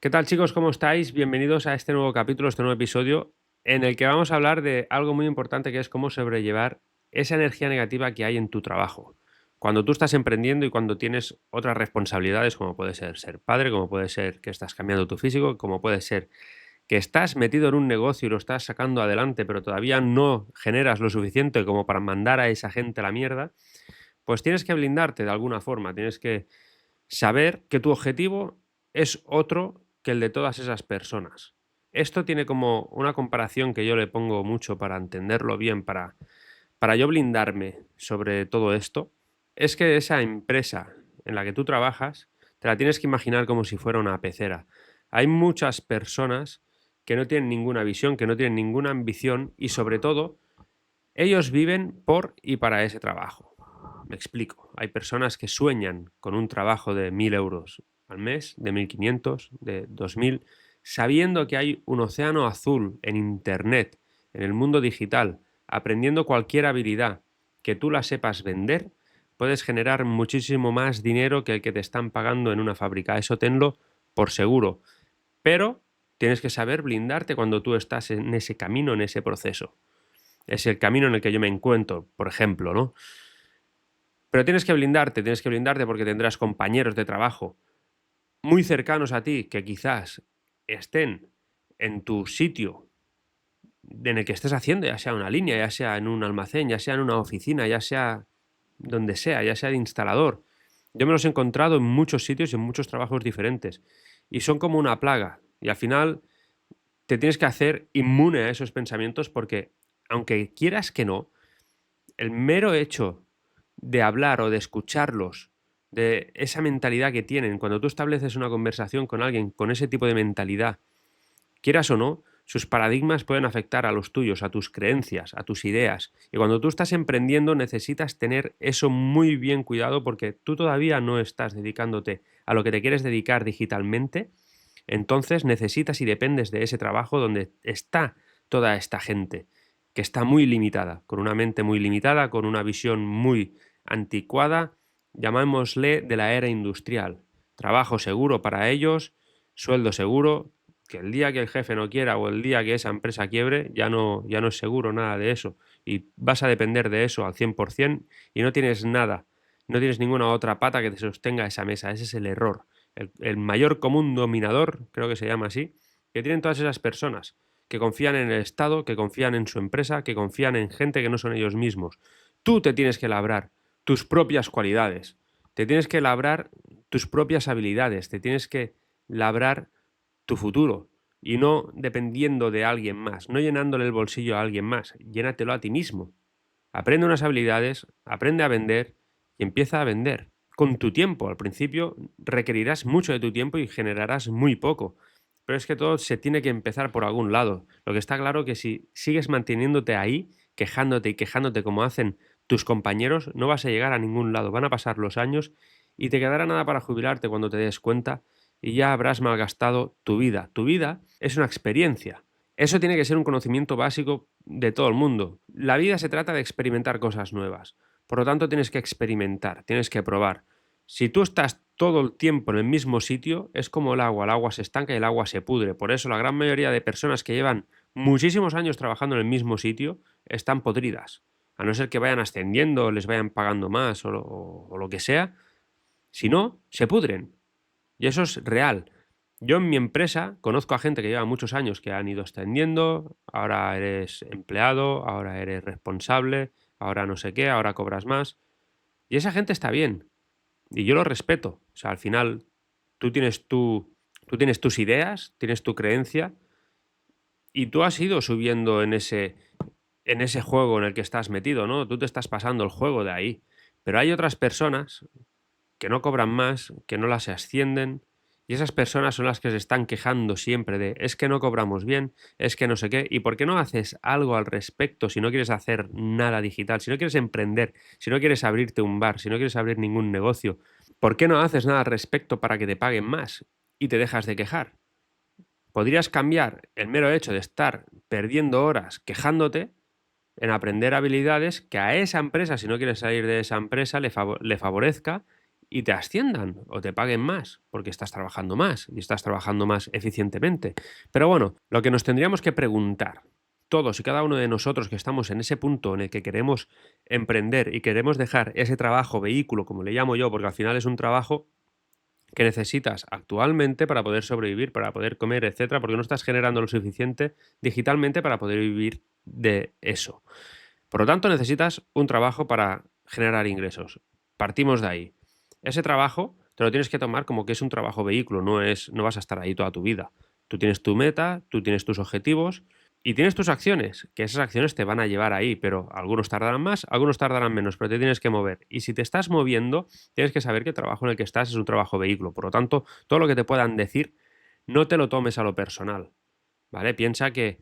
¿Qué tal, chicos? ¿Cómo estáis? Bienvenidos a este nuevo capítulo, este nuevo episodio, en el que vamos a hablar de algo muy importante que es cómo sobrellevar esa energía negativa que hay en tu trabajo. Cuando tú estás emprendiendo y cuando tienes otras responsabilidades, como puede ser padre, como puede ser que estás cambiando tu físico, como puede ser que estás metido en un negocio y lo estás sacando adelante, pero todavía no generas lo suficiente como para mandar a esa gente a la mierda, pues tienes que blindarte de alguna forma, tienes que saber que tu objetivo es otro que el de todas esas personas. Esto tiene como una comparación que yo le pongo mucho para entenderlo bien, para yo blindarme sobre todo esto, es que esa empresa en la que tú trabajas, te la tienes que imaginar como si fuera una pecera. Hay muchas personas que no tienen ninguna visión, que no tienen ninguna ambición y sobre todo ellos viven por y para ese trabajo. Me explico. Hay personas que sueñan con un trabajo de 1.000 euros al mes, de 1.500, de 2.000, sabiendo que hay un océano azul en Internet, en el mundo digital, aprendiendo cualquier habilidad que tú la sepas vender, puedes generar muchísimo más dinero que el que te están pagando en una fábrica. Eso tenlo por seguro. Pero tienes que saber blindarte cuando tú estás en ese camino, en ese proceso. Es el camino en el que yo me encuentro, por ejemplo, ¿no? Pero tienes que blindarte porque tendrás compañeros de trabajo muy cercanos a ti que quizás estén en tu sitio en el que estés haciendo, ya sea una línea, ya sea en un almacén, ya sea en una oficina, ya sea donde sea, ya sea de instalador. Yo me los he encontrado en muchos sitios y en muchos trabajos diferentes. Y son como una plaga. Y al final te tienes que hacer inmune a esos pensamientos porque, aunque quieras que no, el mero hecho de hablar o de escucharlos, de esa mentalidad que tienen, cuando tú estableces una conversación con alguien con ese tipo de mentalidad, quieras o no, sus paradigmas pueden afectar a los tuyos, a tus creencias, a tus ideas. Y cuando tú estás emprendiendo necesitas tener eso muy bien cuidado porque tú todavía no estás dedicándote a lo que te quieres dedicar digitalmente, entonces necesitas y dependes de ese trabajo donde está toda esta gente, que está muy limitada, con una mente muy limitada, con una visión muy anticuada, llamémosle de la era industrial. Trabajo seguro para ellos, sueldo seguro, que el día que el jefe no quiera o el día que esa empresa quiebre, ya no es seguro nada de eso. Y vas a depender de eso al 100% y no tienes nada, no tienes ninguna otra pata que te sostenga esa mesa. Ese es el error. El mayor común dominador, creo que se llama así, que tienen todas esas personas que confían en el Estado, que confían en su empresa, que confían en gente que no son ellos mismos. Tú te tienes que labrar tus propias cualidades, te tienes que labrar tus propias habilidades, te tienes que labrar tu futuro y no dependiendo de alguien más, no llenándole el bolsillo a alguien más, llénatelo a ti mismo. Aprende unas habilidades, aprende a vender y empieza a vender con tu tiempo. Al principio requerirás mucho de tu tiempo y generarás muy poco. Pero es que todo se tiene que empezar por algún lado. Lo que está claro que si sigues manteniéndote ahí, quejándote y quejándote como hacen tus compañeros, no vas a llegar a ningún lado. Van a pasar los años y te quedará nada para jubilarte cuando te des cuenta y ya habrás malgastado tu vida. Tu vida es una experiencia. Eso tiene que ser un conocimiento básico de todo el mundo. La vida se trata de experimentar cosas nuevas. Por lo tanto, tienes que experimentar, tienes que probar. Si tú estás todo el tiempo en el mismo sitio, es como el agua se estanca y el agua se pudre. Por eso la gran mayoría de personas que llevan muchísimos años trabajando en el mismo sitio están podridas. A no ser que vayan ascendiendo, o les vayan pagando más o lo que sea. Si no, se pudren. Y eso es real. Yo en mi empresa conozco a gente que lleva muchos años que han ido ascendiendo, ahora eres empleado, ahora eres responsable, ahora no sé qué, ahora cobras más. Y esa gente está bien. Y yo lo respeto. O sea, al final tú tienes tus ideas, tienes tu creencia y tú has ido subiendo en ese juego en el que estás metido, ¿no? Tú te estás pasando el juego de ahí. Pero hay otras personas que no cobran más, que no las ascienden, y esas personas son las que se están quejando siempre de es que no cobramos bien, es que no sé qué, y ¿por qué no haces algo al respecto si no quieres hacer nada digital, si no quieres emprender, si no quieres abrirte un bar, si no quieres abrir ningún negocio? ¿Por qué no haces nada al respecto para que te paguen más y te dejas de quejar? Podrías cambiar el mero hecho de estar perdiendo horas quejándote en aprender habilidades que a esa empresa, si no quieres salir de esa empresa, le favorezca y te asciendan o te paguen más, porque estás trabajando más y estás trabajando más eficientemente. Pero bueno, lo que nos tendríamos que preguntar, todos y cada uno de nosotros que estamos en ese punto en el que queremos emprender y queremos dejar ese trabajo vehículo, como le llamo yo, porque al final es un trabajo que necesitas actualmente para poder sobrevivir, para poder comer, etcétera, porque no estás generando lo suficiente digitalmente para poder vivir de eso. Por lo tanto, necesitas un trabajo para generar ingresos. Partimos de ahí. Ese trabajo te lo tienes que tomar como que es un trabajo vehículo, no vas a estar ahí toda tu vida. Tú tienes tu meta, tú tienes tus objetivos y tienes tus acciones, que esas acciones te van a llevar ahí, pero algunos tardarán más, algunos tardarán menos, pero te tienes que mover. Y si te estás moviendo, tienes que saber que el trabajo en el que estás es un trabajo vehículo. Por lo tanto, todo lo que te puedan decir, no te lo tomes a lo personal, ¿vale? Piensa que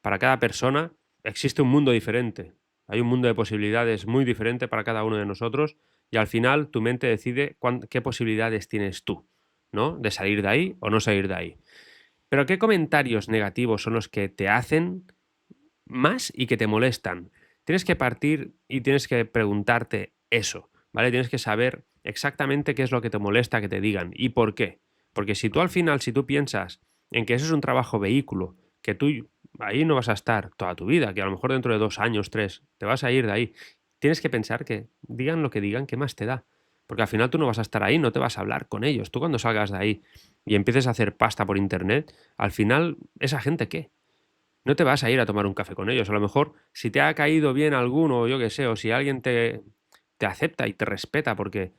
para cada persona existe un mundo diferente. Hay un mundo de posibilidades muy diferente para cada uno de nosotros y al final tu mente decide qué posibilidades tienes tú, ¿no? De salir de ahí o no salir de ahí. Pero ¿qué comentarios negativos son los que te hacen más y que te molestan? Tienes que partir y tienes que preguntarte eso, ¿vale? Tienes que saber exactamente qué es lo que te molesta que te digan y por qué. Porque si tú al final, si tú piensas en que eso es un trabajo vehículo, que tú ahí no vas a estar toda tu vida, que a lo mejor dentro de 2 años, 3, te vas a ir de ahí, tienes que pensar que digan lo que digan, ¿qué más te da? Porque al final tú no vas a estar ahí, no te vas a hablar con ellos. Tú cuando salgas de ahí y empieces a hacer pasta por internet, al final, ¿esa gente qué? No te vas a ir a tomar un café con ellos. A lo mejor, si te ha caído bien alguno, o yo qué sé, o si alguien te acepta y te respeta, porque,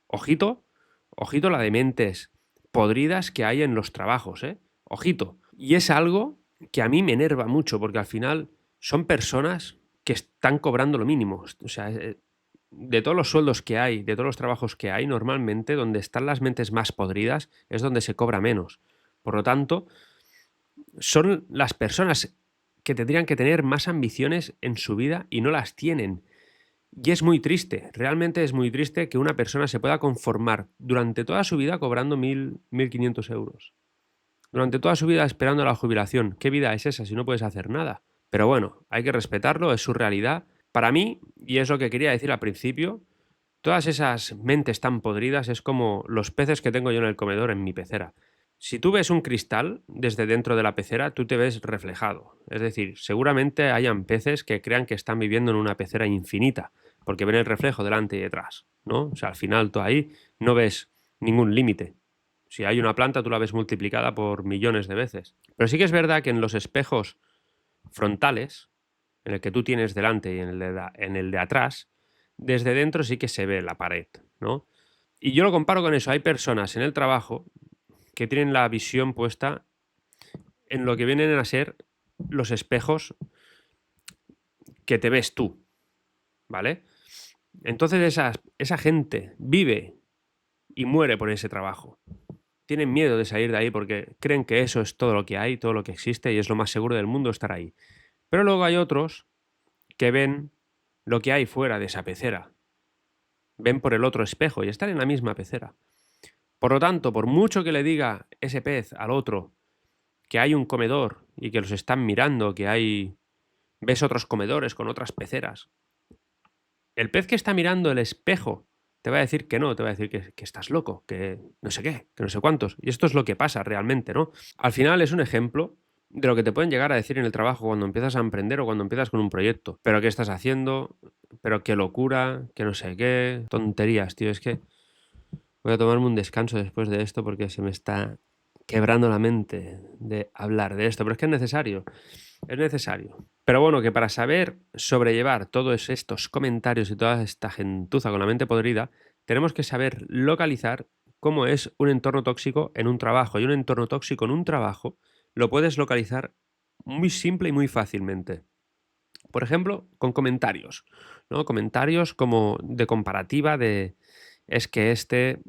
ojito, ojito la de mentes podridas que hay en los trabajos, ¿eh? Ojito. Y es algo que a mí me enerva mucho, porque al final son personas que están cobrando lo mínimo. O sea, de todos los sueldos que hay, de todos los trabajos que hay, normalmente donde están las mentes más podridas es donde se cobra menos. Por lo tanto, son las personas que tendrían que tener más ambiciones en su vida y no las tienen. Y es muy triste, realmente es muy triste que una persona se pueda conformar durante toda su vida cobrando 1.500 euros. Durante toda su vida esperando la jubilación. ¿Qué vida es esa si no puedes hacer nada? Pero bueno, hay que respetarlo, es su realidad. Para mí, y es lo que quería decir al principio, todas esas mentes tan podridas es como los peces que tengo yo en el comedor en mi pecera. Si tú ves un cristal desde dentro de la pecera, tú te ves reflejado. Es decir, seguramente hayan peces que crean que están viviendo en una pecera infinita, porque ven el reflejo delante y detrás, ¿no? O sea, al final tú ahí no ves ningún límite. Si hay una planta, tú la ves multiplicada por millones de veces. Pero sí que es verdad que en los espejos frontales, en el que tú tienes delante y en el de atrás, desde dentro sí que se ve la pared, ¿no? Y yo lo comparo con eso. Hay personas en el trabajo que tienen la visión puesta en lo que vienen a ser los espejos que te ves tú, ¿vale? Entonces esa gente vive y muere por ese trabajo. Tienen miedo de salir de ahí porque creen que eso es todo lo que hay, todo lo que existe y es lo más seguro del mundo estar ahí. Pero luego hay otros que ven lo que hay fuera de esa pecera. Ven por el otro espejo y están en la misma pecera. Por lo tanto, por mucho que le diga ese pez al otro que hay un comedor y que los están mirando, ves otros comedores con otras peceras, el pez que está mirando el espejo te va a decir que no, te va a decir que estás loco, que no sé qué, que no sé cuántos. Y esto es lo que pasa realmente, ¿no? Al final es un ejemplo de lo que te pueden llegar a decir en el trabajo cuando empiezas a emprender o cuando empiezas con un proyecto. Pero ¿qué estás haciendo? Pero qué locura, que no sé qué, tonterías, tío. Es que voy a tomarme un descanso después de esto porque se me está quebrando la mente de hablar de esto. Pero es que es necesario. Es necesario. Pero bueno, que para saber sobrellevar todos estos comentarios y toda esta gentuza con la mente podrida, tenemos que saber localizar cómo es un entorno tóxico en un trabajo. Y un entorno tóxico en un trabajo lo puedes localizar muy simple y muy fácilmente. Por ejemplo, con comentarios, ¿no? Comentarios como de comparativa de es que este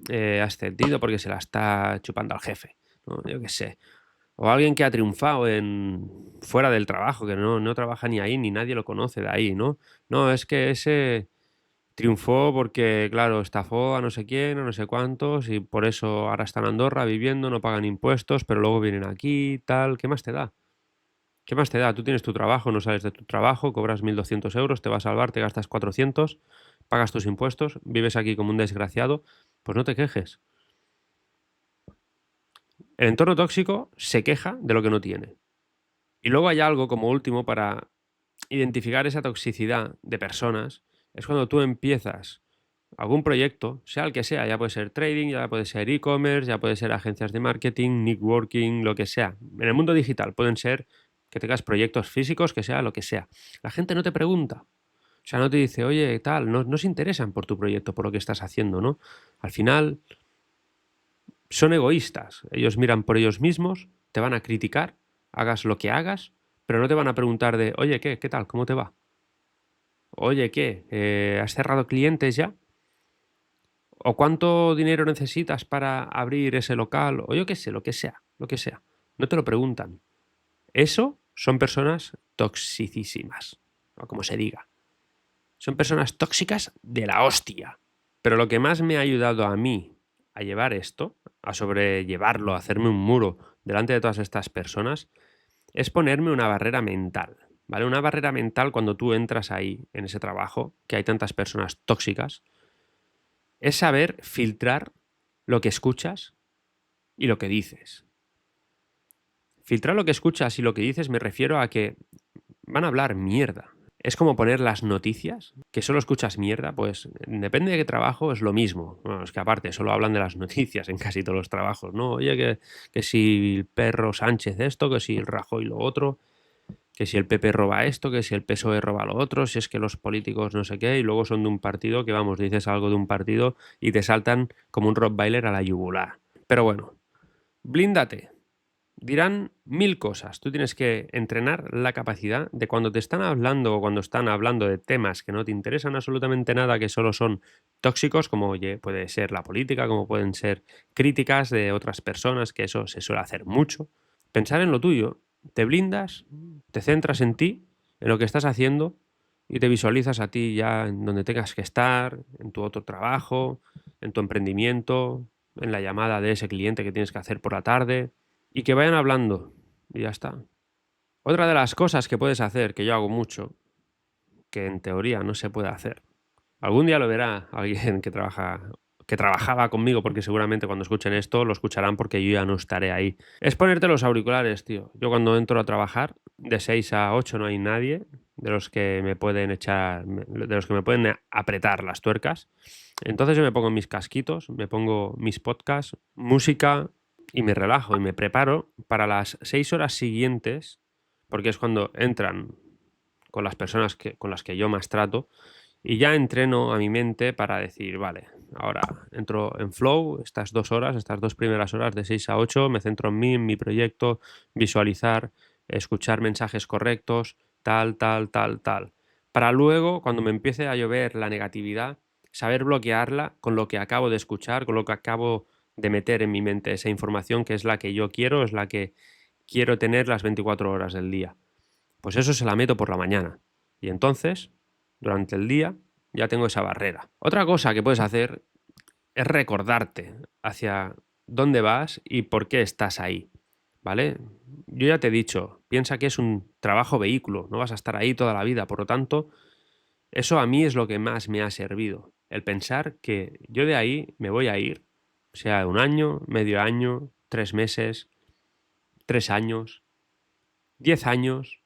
ha ascendido porque se la está chupando al jefe, ¿no? Yo qué sé. O alguien que ha triunfado fuera del trabajo, que no trabaja ni ahí, ni nadie lo conoce de ahí, ¿no? No, es que ese triunfó porque, claro, estafó a no sé quién, a no sé cuántos, y por eso ahora está en Andorra viviendo, no pagan impuestos, pero luego vienen aquí, tal, ¿qué más te da? ¿Qué más te da? Tú tienes tu trabajo, no sales de tu trabajo, cobras 1.200 euros, te vas al bar, te gastas 400, pagas tus impuestos, vives aquí como un desgraciado, pues no te quejes. El entorno tóxico se queja de lo que no tiene. Y luego hay algo como último para identificar esa toxicidad de personas, es cuando tú empiezas algún proyecto, sea el que sea, ya puede ser trading, ya puede ser e-commerce, ya puede ser agencias de marketing, networking, lo que sea. En el mundo digital pueden ser que tengas proyectos físicos, que sea lo que sea. La gente no te pregunta. O sea, no te dice, oye, tal, no se interesan por tu proyecto, por lo que estás haciendo, ¿no? Al final son egoístas. Ellos miran por ellos mismos, te van a criticar, hagas lo que hagas, pero no te van a preguntar de, oye, ¿qué tal? ¿Cómo te va? Oye, ¿qué? ¿Has cerrado clientes ya? ¿O cuánto dinero necesitas para abrir ese local? O yo qué sé, lo que sea, lo que sea. No te lo preguntan. Eso son personas toxicísimas, o como se diga. Son personas tóxicas de la hostia. Pero lo que más me ha ayudado a mí a llevar esto, a sobrellevarlo, a hacerme un muro delante de todas estas personas, es ponerme una barrera mental. ¿Vale? Una barrera mental cuando tú entras ahí, en ese trabajo, que hay tantas personas tóxicas, es saber filtrar lo que escuchas y lo que dices. Filtrar lo que escuchas y lo que dices me refiero a que van a hablar mierda. Es como poner las noticias, que solo escuchas mierda, pues depende de qué trabajo es lo mismo. Bueno, es que aparte solo hablan de las noticias en casi todos los trabajos, ¿no? Oye, que si el perro Sánchez esto, que si el Rajoy lo otro, que si el PP roba esto, que si el PSOE roba lo otro, si es que los políticos no sé qué, y luego son de un partido que, vamos, dices algo de un partido y te saltan como un Rottweiler a la yugular. Pero bueno, blíndate. Dirán 1000 cosas. Tú tienes que entrenar la capacidad de cuando te están hablando o cuando están hablando de temas que no te interesan absolutamente nada, que solo son tóxicos, como oye, puede ser la política, como pueden ser críticas de otras personas, que eso se suele hacer mucho. Pensar en lo tuyo. Te blindas, te centras en ti, en lo que estás haciendo y te visualizas a ti ya en donde tengas que estar, en tu otro trabajo, en tu emprendimiento, en la llamada de ese cliente que tienes que hacer por la tarde y que vayan hablando y ya está. Otra de las cosas que puedes hacer, que yo hago mucho, que en teoría no se puede hacer. Algún día lo verá alguien que trabajaba conmigo, porque seguramente cuando escuchen esto lo escucharán porque yo ya no estaré ahí. Es ponerte los auriculares, tío. Yo cuando entro a trabajar, de 6 a 8 no hay nadie de los que me pueden de los que me pueden apretar las tuercas. Entonces yo me pongo mis casquitos, me pongo mis podcasts, música y me relajo y me preparo para las 6 horas siguientes, porque es cuando entran con las personas con las que yo más trato, y ya entreno a mi mente para decir, vale, ahora entro en flow, estas 2 horas, estas 2 primeras horas de 6 a 8, me centro en mí, en mi proyecto, visualizar, escuchar mensajes correctos, tal, tal, tal, tal. Para luego, cuando me empiece a llover la negatividad, saber bloquearla con lo que acabo de escuchar, con lo que acabo de meter en mi mente, esa información que es la que yo quiero, es la que quiero tener las 24 horas del día. Pues eso se la meto por la mañana. Y entonces, durante el día, ya tengo esa barrera. Otra cosa que puedes hacer es recordarte hacia dónde vas y por qué estás ahí. ¿Vale? Yo ya te he dicho, piensa que es un trabajo vehículo, no vas a estar ahí toda la vida. Por lo tanto, eso a mí es lo que más me ha servido. El pensar que yo de ahí me voy a ir, sea un año, medio año, 3 meses, 3 años, 10 años,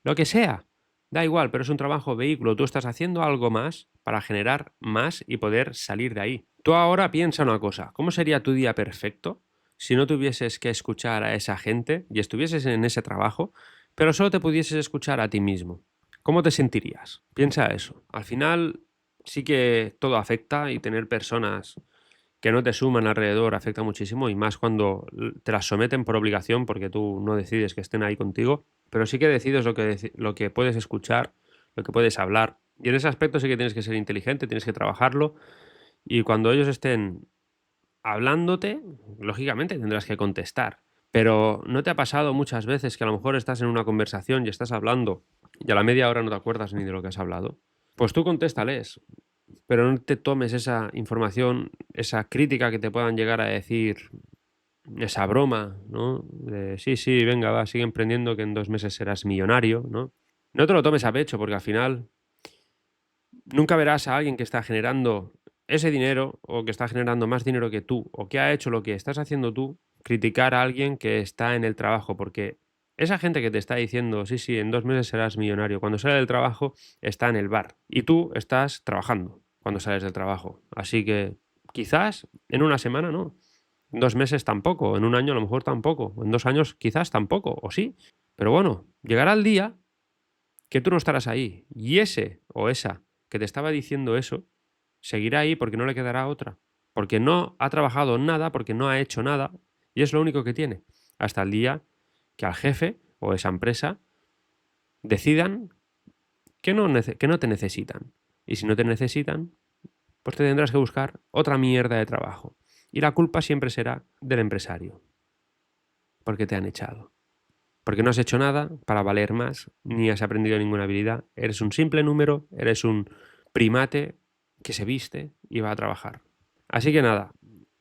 lo que sea, da igual, pero es un trabajo vehículo. Tú estás haciendo algo más para generar más y poder salir de ahí. Tú ahora piensa una cosa, ¿cómo sería tu día perfecto si no tuvieses que escuchar a esa gente y estuvieses en ese trabajo, pero solo te pudieses escuchar a ti mismo? ¿Cómo te sentirías? Piensa eso. Al final sí que todo afecta y tener personas que no te suman alrededor afecta muchísimo y más cuando te las someten por obligación porque tú no decides que estén ahí contigo, pero sí que decides lo que puedes escuchar, lo que puedes hablar. Y en ese aspecto sí que tienes que ser inteligente, tienes que trabajarlo y cuando ellos estén hablándote, lógicamente tendrás que contestar. Pero ¿no te ha pasado muchas veces que a lo mejor estás en una conversación y estás hablando y a la media hora no te acuerdas ni de lo que has hablado? Pues tú contéstales, pero no te tomes esa información, esa crítica que te puedan llegar a decir esa broma, ¿no? De sí, sí, venga, va, sigue emprendiendo que en 2 meses serás millonario, ¿no? No te lo tomes a pecho porque al final nunca verás a alguien que está generando ese dinero o que está generando más dinero que tú o que ha hecho lo que estás haciendo tú, criticar a alguien que está en el trabajo, porque esa gente que te está diciendo, sí, sí, en 2 meses serás millonario, cuando sale del trabajo está en el bar y tú estás trabajando cuando sales del trabajo. Así que quizás en una semana no, en 2 meses tampoco, en un año a lo mejor tampoco, en 2 años quizás tampoco, o sí. Pero bueno, llegará el día que tú no estarás ahí. Y ese o esa que te estaba diciendo eso, seguirá ahí porque no le quedará otra. Porque no ha trabajado nada, porque no ha hecho nada, y es lo único que tiene. Hasta el día que al jefe o esa empresa decidan que no te necesitan. Y si no te necesitan, pues te tendrás que buscar otra mierda de trabajo. Y la culpa siempre será del empresario, porque te han echado. Porque no has hecho nada para valer más, ni has aprendido ninguna habilidad. Eres un simple número, eres un primate que se viste y va a trabajar. Así que nada,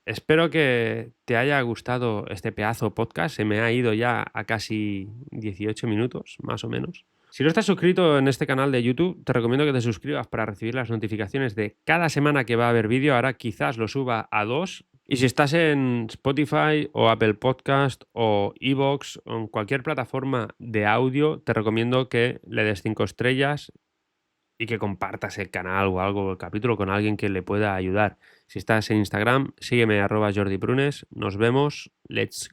espero que te haya gustado este pedazo podcast. Se me ha ido ya a casi 18 minutos, más o menos. Si no estás suscrito en este canal de YouTube, te recomiendo que te suscribas para recibir las notificaciones de cada semana que va a haber vídeo. Ahora quizás lo suba a 2. Y si estás en Spotify o Apple Podcast o Evox o en cualquier plataforma de audio, te recomiendo que le des 5 estrellas y que compartas el canal o algo, el capítulo con alguien que le pueda ayudar. Si estás en Instagram, sígueme @JordiPrunes. Nos vemos. Let's